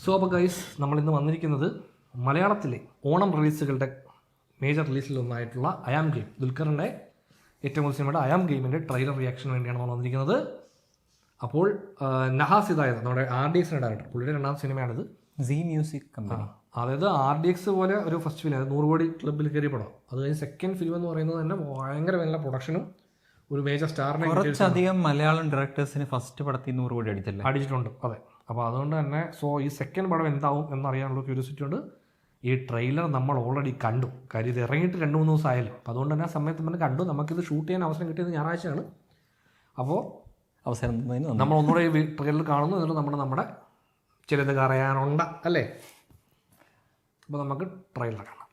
So അപ്പോൾ guys, നമ്മളിന്ന് വന്നിരിക്കുന്നത് മലയാളത്തിലെ ഓണം റിലീസുകളുടെ മേജർ റിലീസിലൊന്നായിട്ടുള്ള അയാം ഗെയിം, ദുൽഖറിൻ്റെ ഏറ്റവും കൂടുതൽ സിനിമയുടെ അയാം ഗെയിമിൻ്റെ ട്രെയിലർ റിയാക്ഷന് വേണ്ടിയാണ് നമ്മൾ വന്നിരിക്കുന്നത്. അപ്പോൾ നഹാസ് ഹിദായത്, നമ്മുടെ RDX ഡയറക്ടർ, പുള്ളിയുടെ രണ്ടാമത്തെ സിനിമയാണിത്. സീ മ്യൂസിക് കമ്പനി. അതായത് RDX പോലെ ഒരു ഫസ്റ്റ് ഫിലിം, 100 കോടി ക്ലബ്ബിൽ കയറിയ പടം. അത് കഴിഞ്ഞ് സെക്കൻഡ് ഫിലിം എന്ന് പറയുന്നത് തന്നെ ഭയങ്കര നല്ല പ്രൊഡക്ഷനും ഒരു മേജർ സ്റ്റാറിനെ കുറച്ചധികം മലയാളം ഡയറക്ടേഴ്സിന് ഫസ്റ്റ് പടത്തിൽ 100 കോടി അടിച്ചിട്ടുണ്ട്. അതെ, അപ്പോൾ അതുകൊണ്ട് തന്നെ ഈ സെക്കൻഡ് പടം എന്താവും എന്നറിയാനുള്ള ക്യൂരിയോസിറ്റി ഉണ്ട്. ഈ ട്രെയിലർ നമ്മൾ ഓൾറെഡി കണ്ടു, കാര്യം ഇത് ഇറങ്ങിയിട്ട് 2-3 ദിവസം ആയാലും. അപ്പോൾ അതുകൊണ്ട് തന്നെ ആ സമയത്ത് നമ്മൾ കണ്ടു. നമുക്കിത് ഷൂട്ട് ചെയ്യാൻ അവസരം കിട്ടിയത് ഞായറാഴ്ചയാണ്. അപ്പോൾ അവസരം നമ്മൾ ഒന്നുകൂടെ ഈ ട്രെയിലർ കാണുന്നു, എന്നിട്ട് നമ്മുടെ ചിലത് അറിയാനുണ്ട് അല്ലേ. അപ്പോൾ നമുക്ക് ട്രെയിലർ കാണാം.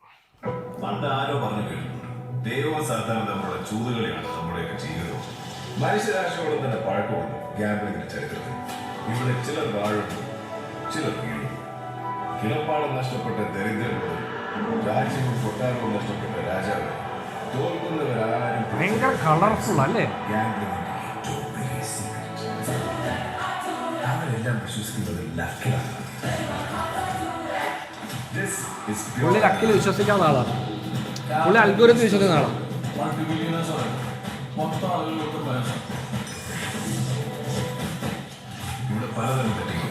പണ്ട് ആരോ പറഞ്ഞു കേട്ടിട്ടുണ്ട്, ദൈവവും സാധാരണ നമ്മുടെ ചൂതുകളിയാണ് നമ്മുടെയൊക്കെ ജീവിതം. മനുഷ്യരാശിയോടെ തന്നെ പഴക്കമുണ്ട് ഗാംബ്ലിങ്ങിന്റെ ചരിത്രത്തിൽ. ഇവിടെ ചിലർ വാഴുന്നു, ചിലർ വീഴുന്നു. കിടപ്പാടം നഷ്ടപ്പെട്ട ദരിദ്രരോട്, രാജ്യവും കൊട്ടാരവും നഷ്ടപ്പെട്ട രാജാവ്, തോൽക്കുന്നവരാരും ഭയങ്കര കളർഫുൾ അല്ലേ. ഗാംബ്ലിങ്ങിന്റെ ഏറ്റവും വലിയ സീക്രട്ട് അവരെല്ലാം വിശ്വസിക്കുന്നത് ലക്കിലാണ്. പുള്ളി ലക്കിൽ വിശ്വസിക്കാവുന്ന ആളാണ്, പുള്ളി അൽഗോരിതം വിശ്വസിക്കുന്ന ആളാണ്. ഇവിടെ പലതരം ബെറ്റിംഗ്,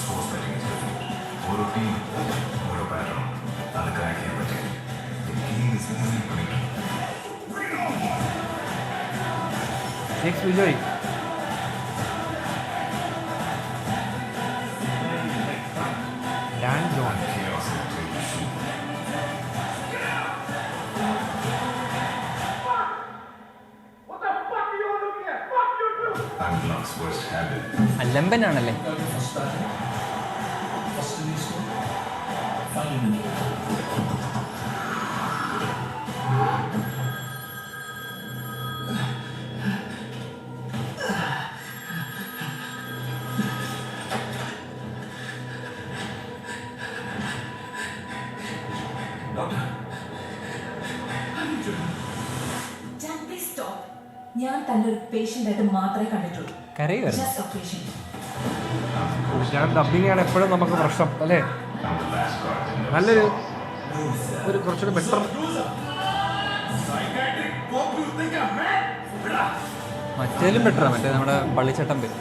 സ്പോർട്സ് ബെറ്റിംഗ്, ഓരോ ടീം ഓരോ പാറ്റേൺ, അത് ക്രാക്ക് ചെയ്യാൻ പറ്റും. വിജയ് ഡാൻ ജോൺ അല്ലമ്പനാണല്ലേ. ഞാൻ തന്നെ ഒരു പേഷ്യൻ്റ് ആയിട്ട് മാത്രമേ കണ്ടിട്ടുള്ളൂ. ഡബിങ്ങാണ് എപ്പോഴും നമുക്ക് പ്രശ്നം അല്ലേ. നല്ലൊരു കുറച്ചുകൂടി ബെറ്റർ. മറ്റേലും ബെറ്ററാ, മറ്റേ നമ്മുടെ പള്ളിച്ചട്ടം പേര്.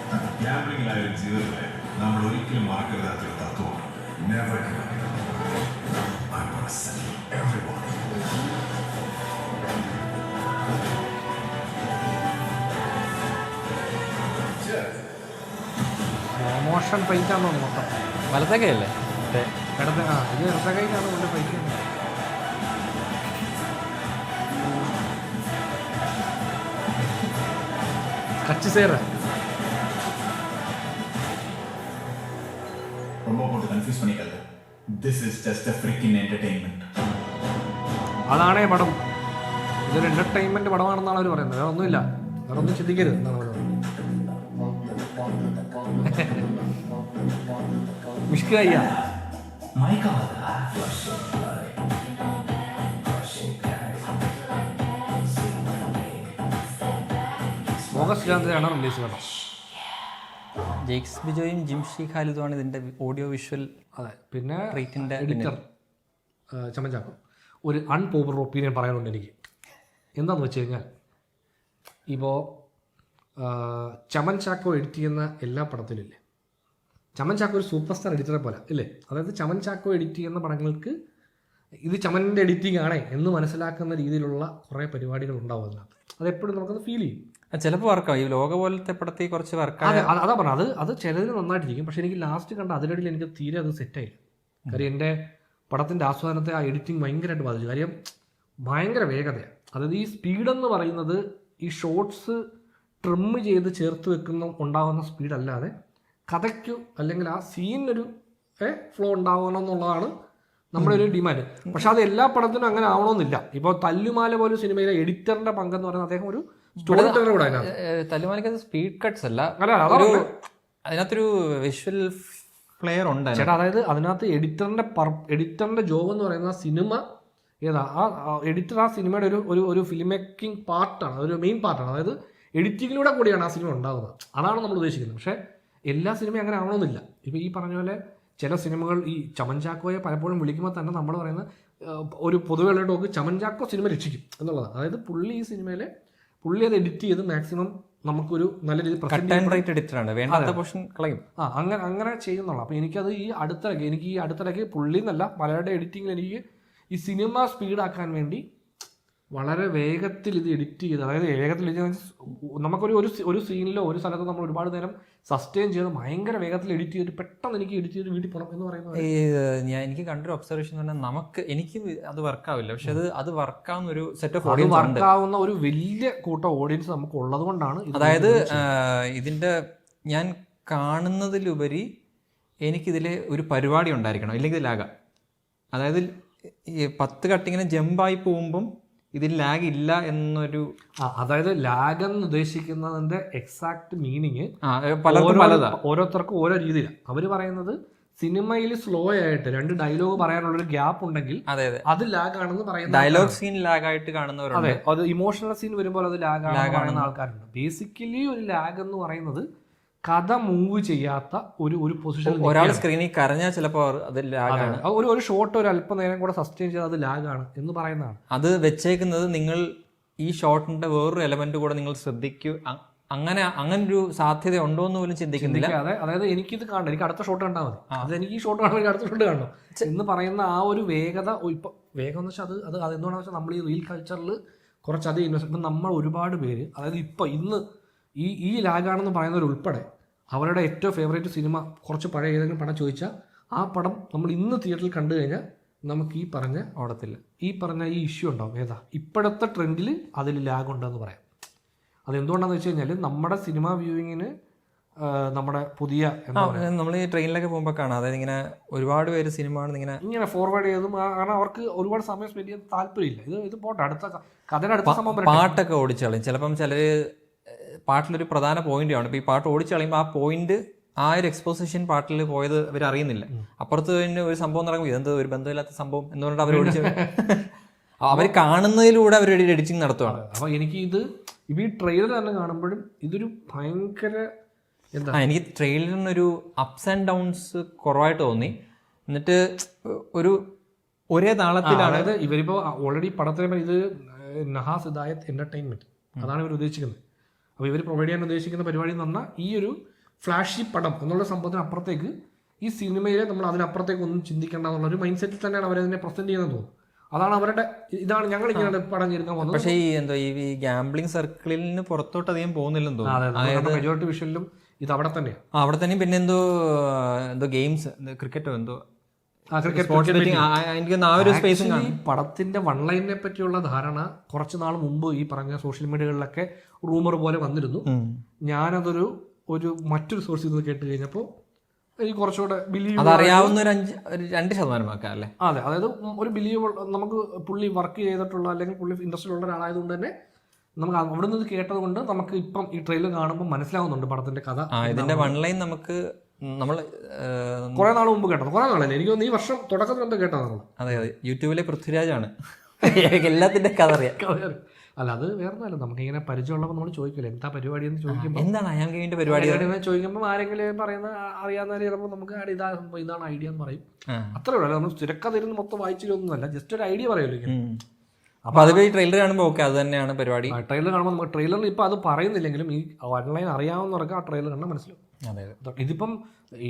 നമ്മൾ ഒരിക്കലും മറക്കരുതാത്തൊരു തത്വം, never give up. I'm gonna settle everyone. Promotion ഫൈറ്റാണോ മൊത്തം? വലത്തേക്കല്ലേ ഇത് ഇടത്ത കൈക്കാണ് കൊണ്ട് ഫൈറ്റ്. കച്ച് സേറ അതാണേ പടം. ഇതൊരു എന്റർടൈൻമെന്റ് പടമാണെന്നാണ് അവർ പറയുന്നത്. വേറെ ഒന്നുമില്ല, വേറെ ഒന്നും ചിന്തിക്കരുത് എന്നാണ് അവർ പറയുന്നത്. മിഷ്കയ്യ ഓഗസ്റ്റ് 2 റിലീസ് കേട്ടോ. ജെയ്ക്സ് ബിജോയും ജിംഷി ഖാലിദുമാണ് ഇതിന്റെ ഓഡിയോ വിഷ്വൽ. അതെ, പിന്നെ റീറ്റിന്റെ എഡിറ്റർ ചമൻ ചാക്കോ. ഒരു അൺപോപ്പുലർ ഒപ്പീനിയൻ പറയാനുണ്ട് എനിക്ക്. എന്താണെന്ന് വെച്ച് കഴിഞ്ഞാൽ, ഇപ്പോൾ ചമൻ ചാക്കോ എഡിറ്റ് ചെയ്യുന്ന എല്ലാ പടത്തിലില്ലേ, ചമൻ ചാക്കോ ഒരു സൂപ്പർ സ്റ്റാർ എഡിറ്ററെ പോലെ ഇല്ലേ. അതായത് ചമൻ ചാക്കോ എഡിറ്റ് ചെയ്യുന്ന പടങ്ങൾക്ക് ഇത് ചമൻ്റെ എഡിറ്റിംഗ് ആണേ എന്ന് മനസ്സിലാക്കുന്ന രീതിയിലുള്ള കുറേ പരിപാടികൾ ഉണ്ടാവും അതിനകത്ത്. അതെപ്പോഴും നമുക്കത് ഫീൽ ചെയ്യും. ചിലപ്പോൾ വർക്കാവും. ഈ ലോക പോലത്തെ പടത്തിൽ കുറച്ച് വർക്കാണ്. അതാ പറഞ്ഞത്, അത് ചിലതിന് നന്നായിട്ടിരിക്കും. പക്ഷേ എനിക്ക് ലാസ്റ്റ് കണ്ട അതിനിടയിൽ എനിക്ക് തീരെ അത് സെറ്റായില്ല. കാര്യം എൻ്റെ പടത്തിൻ്റെ ആസ്വാദനത്തെ ആ എഡിറ്റിംഗ് ഭയങ്കരമായിട്ട് ബാധിച്ചു. കാര്യം ഭയങ്കര വേഗതയാണ്. അതായത് ഈ സ്പീഡെന്ന് പറയുന്നത് ഈ ഷോർട്സ് ട്രിം ചെയ്ത് ചേർത്ത് വെക്കുന്ന ഉണ്ടാകുന്ന സ്പീഡല്ലാതെ കഥയ്ക്കു അല്ലെങ്കിൽ ആ സീനൊരു ഫ്ലോ ഉണ്ടാവണം എന്നുള്ളതാണ് നമ്മുടെ ഒരു ഡിമാൻഡ്. പക്ഷെ അത് എല്ലാ പടത്തിനും അങ്ങനെ ആവണമെന്നില്ല. ഇപ്പോൾ തല്ലുമാല പോലെ സിനിമയിലെ എഡിറ്ററിന്റെ പങ്കെന്ന് പറയുന്നത് അദ്ദേഹം ഒരു സ്റ്റോറി ടെല്ലർ കൂടെ. തല്ലുമാലയ്ക്ക് സ്പീഡ് കട്ട്സ് അല്ല, അതിനകത്തൊരു വിഷ്വൽ ഫ്ലെയർ ഉണ്ട് ചേട്ടാ. അതായത് അതിനകത്ത് എഡിറ്ററിന്റെ ജോബ് എന്ന് പറയുന്ന സിനിമ ഏതാ, ആ എഡിറ്റർ ആ സിനിമയുടെ ഒരു ഫിലിം മേക്കിംഗ് പാർട്ടാണ്, ഒരു മെയിൻ പാർട്ടാണ്. അതായത് എഡിറ്റിങ്ങിലൂടെ കൂടിയാണ് ആ സിനിമ ഉണ്ടാകുന്നത്. അതാണ് നമ്മൾ ഉദ്ദേശിക്കുന്നത്. പക്ഷേ എല്ലാ സിനിമയും അങ്ങനെ ആവണമെന്നില്ല. ഇപ്പോൾ ഈ പറഞ്ഞ പോലെ ചില സിനിമകൾ ഈ ചമൻ ചാക്കോയെ പലപ്പോഴും വിളിക്കുമ്പോൾ തന്നെ നമ്മൾ പറയുന്നത് ഒരു പൊതുവെയുള്ള ടോക്ക് ചമൻ ചാക്കോ സിനിമ രക്ഷിക്കും എന്നുള്ളതാണ്. അതായത് പുള്ളി ഈ സിനിമയിൽ പുള്ളി അത് എഡിറ്റ് ചെയ്ത് മാക്സിമം നമുക്കൊരു നല്ല രീതിയിൽ എഡിറ്ററാണ്, വേണ്ടാത്ത പോർഷൻ കളയും. അങ്ങനെ ചെയ്യുന്നുള്ളൂ. അപ്പോൾ എനിക്കത് ഈ അടുത്തിടയ്ക്ക് പുള്ളി എന്നല്ല പലരുടെ എഡിറ്റിങ്ങിൽ എനിക്ക് ഈ സിനിമ സ്പീഡാക്കാൻ വേണ്ടി വളരെ വേഗത്തിൽ ഇത് എഡിറ്റ് ചെയ്ത്, അതായത് വേഗത്തിൽ നമുക്കൊരു ഒരു സീനിലോ ഒരു സ്ഥലത്തോ നമ്മൾ ഒരുപാട് നേരം സസ്റ്റെയിൻ ചെയ്ത് ഭയങ്കര വേഗത്തിൽ എഡിറ്റ് ചെയ്തിട്ട് പെട്ടെന്ന് എനിക്ക് എഡിറ്റ് ചെയ്ത് വീട്ടിൽ പോകണം എന്ന് പറയുന്നത് എനിക്ക് കണ്ടൊരു ഒബ്സർവേഷൻ എന്ന് പറഞ്ഞാൽ എനിക്ക് അത് വർക്കാവില്ല. പക്ഷെ അത് വർക്കാവുന്ന ഒരു സെറ്റ് ഓഫ് ഓഡിയൻസ്, വർക്കാവുന്ന ഒരു വലിയ കൂട്ടം ഓഡിയൻസ് നമുക്ക് ഉള്ളത് കൊണ്ടാണ്. അതായത് ഇതിന്റെ ഞാൻ കാണുന്നതിലുപരി എനിക്കിതിലെ ഒരു പരിപാടി ഉണ്ടായിരിക്കണം, ഇല്ലെങ്കിൽ ലാഗാം. അതായത് ഈ 10 കട്ടിങ്ങനെ ജമ്പായി പോകുമ്പം ഇതിൽ ലാഗ് ഇല്ല എന്നൊരു, അതായത് ലാഗ് എന്ന് ഉദ്ദേശിക്കുന്നതിന്റെ എക്സാക്ട് മീനിങ് ഓരോരുത്തർക്കും ഓരോ രീതിയിലാണ്. അവർ പറയുന്നത് സിനിമയിൽ സ്ലോ ആയിട്ട് 2 ഡയലോഗ് പറയാനുള്ളൊരു ഗ്യാപ്പ് ഉണ്ടെങ്കിൽ അത് ലാഗ് ആണെന്ന് പറയുന്നത്. ഡയലോഗ് സീൻ ലാഗ് ആയിട്ട് കാണുന്നവരുണ്ട്. അതെ, അത് ഇമോഷണൽ സീൻ വരുമ്പോൾ അത് ലാഗ് ആണെന്ന് പറയുന്ന ആൾക്കാരുണ്ട്. ബേസിക്കലി ഒരു ലാഗ് എന്ന് പറയുന്നത് കഥ മൂവ് ചെയ്യാത്ത ഒരു പൊസിഷൻ. ഒരാൾ സ്ക്രീനിൽ കരഞ്ഞാൽ ചിലപ്പോൾ അത് ലാഗാണ്. ഒരു ഷോട്ട് ഒരു അല്പനേരം കൂടെ സസ്റ്റെയിൻ ചെയ്താൽ അത് ലാഗാണ് എന്ന് പറയുന്നതാണ്. അത് വെച്ചേക്കുന്നത് നിങ്ങൾ ഈ ഷോട്ടിന്റെ വേറൊരു എലമെന്റ് കൂടെ നിങ്ങൾ ശ്രദ്ധിക്കൂ, അങ്ങനൊരു സാധ്യത ഉണ്ടോ എന്ന് പോലും ചിന്തിക്കുന്നില്ല. അതായത് എനിക്കിത് കാണണം, എനിക്ക് അടുത്ത ഷോട്ട് കണ്ടാൽ മതി, അത് എനിക്ക് ഈ ഷോട്ട് കാണണം, എനിക്ക് അടുത്ത ഷോട്ട് കാണണം എന്ന് പറയുന്ന ആ ഒരു വേഗത. ഇപ്പൊ വേഗം എന്ന് വെച്ചാൽ അത് എന്തുകൊണ്ടാണെന്ന് വെച്ചാൽ നമ്മൾ ഈ റീൽ കൾച്ചറിൽ കുറച്ചധികം ഇൻവെസ്റ്റ്. നമ്മൾ ഒരുപാട് പേര്, അതായത് ഇന്ന് ഈ ലാഗാണെന്ന് പറയുന്നവരുൾപ്പെടെ അവരുടെ ഏറ്റവും ഫേവറേറ്റ് സിനിമ കുറച്ച് പഴയ ഏതെങ്കിലും പടം ചോദിച്ചാൽ ആ പടം നമ്മൾ ഇന്ന് തിയേറ്ററിൽ കണ്ടു കഴിഞ്ഞാൽ നമുക്ക് ഈ പറഞ്ഞ ഓടത്തില്ല, ഈ ഇഷ്യൂ ഉണ്ടാവും. ഏതാ ഇപ്പോഴത്തെ ട്രെൻഡിൽ അതിൽ ലാഗ് ഉണ്ടെന്ന് പറയാം. അതെന്തുകൊണ്ടാണെന്ന് വെച്ച് കഴിഞ്ഞാൽ നമ്മുടെ സിനിമ വ്യൂവിങ്ങിന് നമ്മുടെ പുതിയ നമ്മൾ ഈ ട്രെയിനിലൊക്കെ പോകുമ്പോൾ കാണാം, അതായത് ഇങ്ങനെ ഒരുപാട് പേര് സിനിമ ഇങ്ങനെ ഫോർവേഡ് ചെയ്തും, കാരണം അവർക്ക് ഒരുപാട് സമയം സ്പെൻഡ് ചെയ്യാൻ താല്പര്യമില്ല. ഇത് പോട്ടെ, അടുത്ത കഥയുടെ അടുത്ത സംഭവം പാട്ടൊക്കെ ഓടിച്ചു കളയും. ചിലപ്പം ചിലര് പാട്ടിലൊരു പ്രധാന പോയിന്റ് ആണ്. ഇപ്പൊ ഈ പാട്ട് ഓടിച്ചു കളയുമ്പോൾ ആ പോയിന്റ്, ആ ഒരു എക്സ്പോസിഷൻ പാട്ടിൽ പോയത് അവർ അറിയുന്നില്ല. അപ്പുറത്ത് തന്നെ ഒരു സംഭവം നടക്കുമ്പോൾ ഇതെന്ത് ഒരു ബന്ധമില്ലാത്ത സംഭവം എന്നുകൊണ്ട് അവർ ഓടിച്ചു അവർ കാണുന്നതിലൂടെ അവർ എഡിറ്റിംഗ് നടത്തുവാണ്. അപ്പൊ എനിക്ക് ഈ ട്രെയിലർ തന്നെ കാണുമ്പോഴും ഇതൊരു ഭയങ്കര എനിക്ക് ട്രെയിലറിനൊരു അപ്സ് ആൻഡ് ഡൗൺസ് കുറവായിട്ട് തോന്നി. എന്നിട്ട് ഒരേ താളത്തിലാണ്. അതായത് ഇവരിപ്പോ ഓൾറെഡി പടത്തിനെ ഇത് നഹാസ് ഹിദായത്ത് എന്റർടൈൻമെന്റ്, അതാണ് ഇവർ ഉദ്ദേശിക്കുന്നത്. അപ്പോൾ ഇവർ പ്രൊവൈഡ് ചെയ്യാൻ ഉദ്ദേശിക്കുന്ന പരിപാടി എന്ന് പറഞ്ഞാൽ ഈ ഒരു ഫ്ലാഷി പടം എന്നുള്ള സംഭവത്തിന് അപ്പുറത്തേക്ക് ഈ സിനിമയിലെ നമ്മൾ അതിനപ്പുറത്തേക്ക് ഒന്നും ചിന്തിക്കേണ്ട എന്നുള്ളൊരു മൈൻഡ് സെറ്റിൽ തന്നെയാണ് അവരതിനെ പ്രസന്റ് ചെയ്യുന്നത് തോന്നുന്നു. അതാണ് അവരുടെ ഇതാണ് ഞങ്ങൾ ഇങ്ങനെ പടം ചെയ്തെടുക്കാൻ പോകുന്നത്. പക്ഷേ ഈ ഗാംബ്ലിംഗ് സർക്കിളിൽ നിന്ന് പുറത്തോട്ട് അധികം പോകുന്നില്ലെന്ന് തോന്നുന്നു. മെജോറിറ്റി വിഷയിലും ഇത് അവിടെ തന്നെയാണ്. അവിടെ തന്നെയും പിന്നെ എന്തോ ഗെയിംസ്, ക്രിക്കറ്റോ എന്തോ ഈ പടത്തിന്റെ വൺലൈനെ പറ്റിയുള്ള ധാരണ കുറച്ച് നാൾ മുമ്പ് ഈ പറഞ്ഞ സോഷ്യൽ മീഡിയകളിലൊക്കെ റൂമർ പോലെ വന്നിരുന്നു. ഞാനതൊരു മറ്റൊരു സോഴ്സിൽ നിന്ന് കേട്ട് കഴിഞ്ഞപ്പോൾ എനിക്ക് കുറച്ചുകൂടെ ബിലീവ് അറിയാവുന്ന 2% അല്ലേ. അതെ, അതായത് ഒരു ബിലീവ് നമുക്ക് പുള്ളി വർക്ക് ചെയ്തിട്ടുള്ള അല്ലെങ്കിൽ പുള്ളി ഇൻഡസ്ട്രിയിലുള്ള ഒരാളായതുകൊണ്ട് തന്നെ നമുക്ക് അവിടെ നിന്ന് കേട്ടത് കൊണ്ട് നമുക്ക് ഇപ്പം ഈ ട്രെയിലർ കാണുമ്പോൾ മനസ്സിലാവുന്നുണ്ട് പടത്തിന്റെ കഥ. ഇതിന്റെ വൺലൈൻ നമുക്ക് നമ്മൾ കുറെ നാൾ മുമ്പ് കേട്ടത്, കുറെ നാളല്ലേ, എനിക്ക് തോന്നുന്നു ഈ വർഷം തുടക്കത്തിൽ എന്താ കേട്ടതാണ്. അതെ, യൂട്യൂബിലെ പൃഥ്വിരാജാണ് എല്ലാത്തിന്റെ കഥ അറിയാം. അല്ല, അത് വേറൊന്നുമല്ല, നമുക്ക് ഇങ്ങനെ പരിചയമുള്ളപ്പോൾ നമ്മൾ ചോദിക്കില്ല എന്താ പരിപാടി എന്ന് ചോദിക്കുമ്പോൾ എന്താണ് അയാങ്കേന്റെ പരിപാടി ചോദിക്കുമ്പോൾ ആരെങ്കിലും പറയുന്ന അറിയാവുന്ന ചിലപ്പോൾ നമുക്ക് ഇതാണ് ഐഡിയ എന്ന് പറയും. അത്രേ ഉള്ളൂ. നമ്മൾ തിരക്കഥ ഇരുന്ന് മൊത്തം വായിച്ചിട്ടൊന്നുമല്ല, ജസ്റ്റ് ഒരു ഐഡിയ പറയുമല്ലോ. അപ്പൊ അത് ഈ ട്രെയിലർ കാണുമ്പോൾ ഓക്കെ അത് തന്നെയാണ് പരിപാടി. ട്രെയിലർ കാണുമ്പോൾ നമുക്ക് ട്രെയിലറിൽ ഇപ്പൊ അത് പറയുന്നില്ലെങ്കിലും ഈ ഓൺലൈൻ അറിയാവുന്നവർക്ക് ആ ട്രെയിലർ കണ്ടാൽ മനസ്സിലാവും. ഇതിപ്പം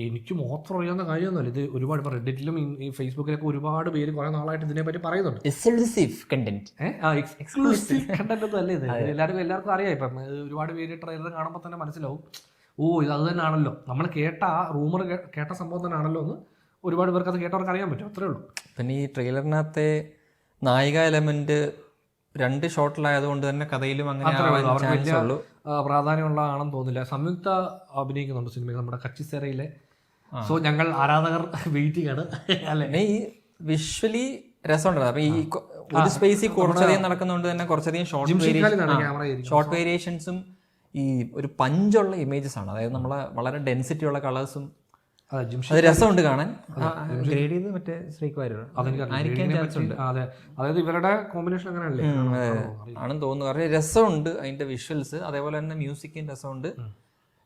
എനിക്ക് മാത്രം അറിയാവുന്ന കാര്യമൊന്നുമല്ല. ഇത് ഒരുപാട് ഇപ്പൊ റെഡിറ്റിലും ഈ ഫേസ്ബുക്കിലൊക്കെ ഒരുപാട് പേര് കുറെ നാളായിട്ട് ഇതിനെപ്പറ്റി പറയുന്നുണ്ട്. എക്സ്ക്ലൂസീവ് കണ്ടന്റ് ഒന്നും അല്ലേ ഇത്. എല്ലാവർക്കും അറിയാം. ഇപ്പം ഒരുപാട് പേര് ട്രെയിലർ കാണുമ്പോൾ തന്നെ മനസ്സിലാവും, ഇത് അത് തന്നെയാണല്ലോ, നമ്മൾ കേട്ട ആ റൂമർ കേട്ട സംഭവം തന്നെയാണല്ലോ എന്ന് ഒരുപാട് പേർക്ക് അത് കേട്ടവർക്ക് അറിയാൻ പറ്റും. അത്രേ ഉള്ളൂ. പിന്നെ ഈ ട്രെയിലറിനകത്തെ നായിക എലമെന്റ് 2 ഷോട്ടിലായതുകൊണ്ട് തന്നെ കഥയിലും അങ്ങനെ പ്രാധാന്യമുള്ള ആണെന്ന് തോന്നില്ല. സംയുക്ത അഭിനയിക്കുന്നുണ്ട് സിനിമയിൽ, നമ്മുടെ കച്ചിസേരയിലെ. സോ ഞങ്ങൾ ആരാധകർ വെയിറ്റിംഗ് ആണ് അല്ലെ. ഈ വിഷ്വലി രസമുണ്ടല്ലോ. അപ്പൊ ഈ ഒരു സ്പേസിൽ കുറച്ചധികം നടക്കുന്നതുകൊണ്ട് തന്നെ കുറച്ചധികം ഷോർട്ട് വേരിയേഷൻസും ഈ ഒരു പഞ്ചുള്ള ഇമേജസ് ആണ്. അതായത് നമ്മളെ വളരെ ഡെൻസിറ്റി ഉള്ള കളേഴ്സും അതെ ജിംഷി അത് രസമുണ്ട് കാണാൻ. ഗ്രേഡ് ചെയ്ത് മറ്റേ ശ്രീക്ക് വാര്യർ ആയിരിക്കാൻ ചാൻസ് ഉണ്ട്. അതെ, അതായത് ഇവരുടെ കോമ്പിനേഷൻ അങ്ങനെയല്ലേ ആണെന്ന് തോന്നുന്നു. കാരണം രസമുണ്ട് അതിന്റെ വിഷ്വൽസ്, അതേപോലെ തന്നെ മ്യൂസിക്കിന് രസമുണ്ട്.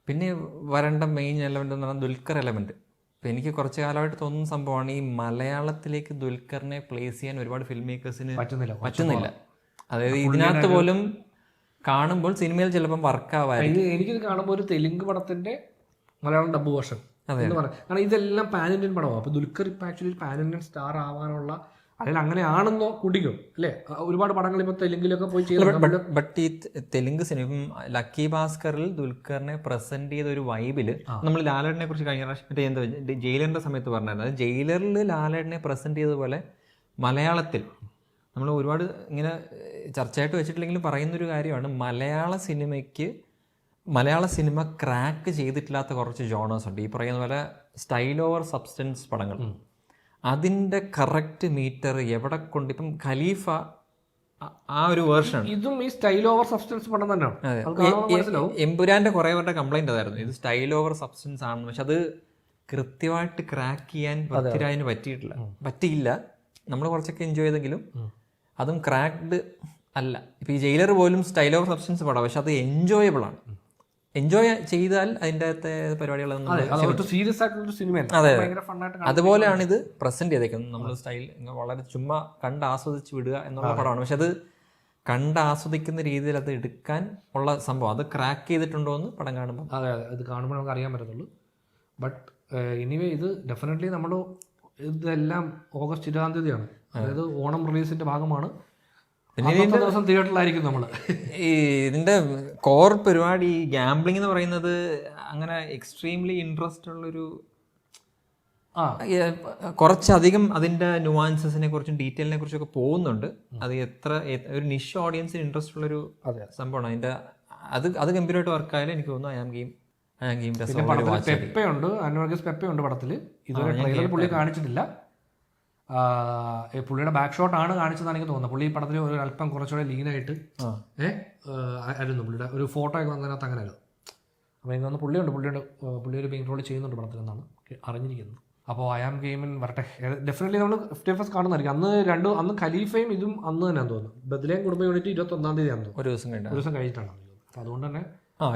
പിന്നെ വരേണ്ട മെയിൻ എലമെന്റ് എന്ന് പറഞ്ഞാൽ ദുൽഖർ എലമെന്റ്. ഇപ്പം എനിക്ക് കുറച്ച് കാലമായിട്ട് തോന്നുന്ന സംഭവമാണ് ഈ മലയാളത്തിലേക്ക് ദുൽഖറിനെ പ്ലേസ് ചെയ്യാൻ ഒരുപാട് ഫിലിം മേക്കേഴ്സിന് പറ്റുന്നില്ല. അതായത് ഇതിനകത്ത് പോലും കാണുമ്പോൾ സിനിമയിൽ ചിലപ്പം വർക്കാവായിരിക്കും. എനിക്കിത് കാണുമ്പോൾ ഒരു തെലുങ്ക് പടത്തിന്റെ മലയാളം ഡബ് വേർഷൻ എന്ന് പറയാം. കാരണം ഇതെല്ലാം പാൻ ഇന്ത്യൻ പടമാണ്. അപ്പൊ ദുൽഖർ ഇപ്പൊ ആക്ച്വലി പാൻ ഇന്ത്യൻ സ്റ്റാർ ആവാനുള്ള, അല്ലെങ്കിൽ അങ്ങനെയാണെന്നോ കുടിക്കും അല്ലേ? ഒരുപാട് പടങ്ങൾ ഇപ്പൊ തെലുങ്കിലൊക്കെ പോയി ചെയ്തു. ബട്ട് ഈ തെലുങ്ക് സിനിമ ലക്കി ഭാസ്കറിൽ ദുൽഖറിനെ പ്രസന്റ് ചെയ്ത ഒരു വൈബില് നമ്മൾ ലാലേട്ടനെ കുറിച്ച് കഴിഞ്ഞ പ്രാവശ്യം മറ്റേ എന്താ ജയിലറിന്റെ സമയത്ത് പറഞ്ഞായിരുന്നു. ജയിലറിൽ ലാലേട്ടനെ പ്രസന്റ് ചെയ്തതുപോലെ മലയാളത്തിൽ നമ്മൾ ഒരുപാട് ഇങ്ങനെ ചർച്ചയായിട്ട് വെച്ചിട്ടില്ലെങ്കിലും പറയുന്നൊരു കാര്യമാണ്, മലയാള സിനിമ ക്രാക്ക് ചെയ്തിട്ടില്ലാത്ത കുറച്ച് ജോണേഴ്സ് ഉണ്ട്. ഈ പറയുന്ന പോലെ സ്റ്റൈൽ ഓവർ സബ്സ്റ്റൻസ് പടങ്ങൾ. അതിൻ്റെ കറക്റ്റ് മീറ്റർ എവിടെ കൊണ്ട്, ഇപ്പം ഖലീഫ ആ ഒരു വേർഷൻ, ഇതും ഈ സ്റ്റൈൽ ഓവർ സബ്സ്റ്റൻസ് പടം തന്നെയാണ്. എമ്പുരാന്റെ കുറെ പേരുടെ കംപ്ലൈന്റ് അതായിരുന്നു, ഇത് സ്റ്റൈൽ ഓവർ സബ്സ്റ്റൻസ് ആണെന്ന്. പക്ഷെ അത് കൃത്യമായിട്ട് ക്രാക്ക് ചെയ്യാൻ പൃഥ്വിരാജിന് പറ്റിയില്ല. നമ്മൾ കുറച്ചൊക്കെ എൻജോയ് ചെയ്തെങ്കിലും അതും ക്രാക്ഡ് അല്ല. ഇപ്പം ഈ ജയിലർ പോലും സ്റ്റൈൽ ഓവർ സബ്സ്റ്റൻസ് പടം, പക്ഷെ അത് എൻജോയബിൾ ആണ്. എൻജോയ് ചെയ്താൽ അതിൻ്റെ അകത്തെ പരിപാടികളൊന്നും അതുപോലെയാണ് ഇത് പ്രസന്റ് ചെയ്തേക്കുന്നത്. നമ്മൾ സ്റ്റൈൽ വളരെ ചുമ്മാ കണ്ട് ആസ്വദിച്ച് വിടുക എന്നുള്ള പടമാണ്. പക്ഷെ അത് കണ്ട് ആസ്വദിക്കുന്ന രീതിയിൽ അത് എടുക്കാൻ ഉള്ള സംഭവം, അത് ക്രാക്ക് ചെയ്തിട്ടുണ്ടോ എന്ന് പടം കാണുമ്പോൾ അത് കാണുമ്പോൾ നമുക്ക് അറിയാൻ പറ്റത്തുള്ളൂ. ബട്ട് എനിവേ ഇത് ഡെഫിനറ്റ്ലി നമ്മൾ ഇതെല്ലാം ഓഗസ്റ്റ് 20-ാം തീയതിയാണ്, അതായത് ഓണം റിലീസിന്റെ ഭാഗമാണ്. ദിവസം തിയേറ്ററിലായിരിക്കും നമ്മൾ. ഈ ഇതിന്റെ കോർ പരിപാടി ഗാംബ്ലിംഗ് എന്ന് പറയുന്നത് അങ്ങനെ എക്സ്ട്രീംലി ഇൻട്രസ്റ്റ് ഉള്ളൊരു, കുറച്ചധികം അതിന്റെ നുവാൻസസിനെ കുറിച്ചും ഡീറ്റെയിലിനെ കുറിച്ചൊക്കെ പോകുന്നുണ്ട്. അത് ഒരു നിഷ് ഓഡിയൻസിന് ഇൻട്രസ്റ്റ് ഉള്ളൊരു സംഭവമാണ്. അതിന്റെ അത് ഗംഭീരമായിട്ട് വർക്കായാലും എനിക്ക് തോന്നുന്നു ഐ ആം ഗെയിം പെപ്പയുണ്ട്, അന്വർഗസ് പെപ്പയുണ്ട് പടത്തിൽ. ഇതുവരെ ട്രെയിലർ പുള്ളി കാണിച്ചിട്ടില്ല. പുള്ളിയുടെ ബാക്ക് ഷോട്ട് ആണ് കാണിച്ചതാണ് എനിക്ക് തോന്നുന്നത്. പുള്ളി ഈ പടത്തിൽ ഒരു അല്പം കുറച്ചുകൂടെ ലീനായിട്ട് ആയിരുന്നു. പുള്ളിയുടെ ഒരു ഫോട്ടോ ഒക്കെ വന്നതിനകത്ത് അങ്ങനെ ആയിരുന്നു. അപ്പോൾ എനിക്ക് തോന്നുന്നു പുള്ളി ഒരു മെയിൻ റോൾ ചെയ്യുന്നുണ്ട് പടത്തിൽ എന്നാണ് അറിഞ്ഞിരിക്കുന്നത്. അപ്പോൾ ഐ ആം ഗെയിമിൻ വരട്ടെ. ഡെഫിനറ്റ്ലി നമ്മൾ FTFS കാണുന്നതായിരിക്കും. അന്ന് ഖലീഫയും ഇതും അന്ന് തന്നെയാണെന്ന് തോന്നുന്നു. ബദ്ലേം കുടുംബ യൂണിറ്റ് 21-ാം തീയതി ആണെന്ന് തോന്നുന്നു. ഒരു ദിവസം കഴിഞ്ഞിട്ടാണ്. അപ്പോൾ അതുകൊണ്ട് തന്നെ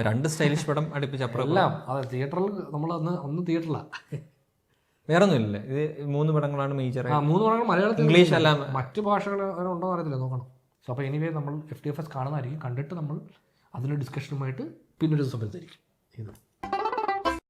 രണ്ട് സ്റ്റൈലിഷ് പടം അടുപ്പിച്ചപ്പുറം എല്ലാം അതെ തിയേറ്ററിൽ നമ്മൾ അന്ന് തിയേറ്ററിലാണ്. വേറെ ഒന്നുമില്ല. ഇത് 3 പടങ്ങളാണ് മേജർ. 3 പടങ്ങൾ മലയാളത്തിൽ, ഇംഗ്ലീഷ് എല്ലാം. മറ്റു ഭാഷകൾ ഉണ്ടോ എന്ന് അറിയത്തില്ല, നോക്കണം. സോ അപ്പോൾ എനിവേ നമ്മൾ FTFS കാണുന്നതായിരിക്കും. കണ്ടിട്ട് നമ്മൾ അതിൻ്റെ ഡിസ്കഷനുമായിട്ട് പിന്നൊരു ദിവസം വരുന്നതായിരിക്കും ഇത്.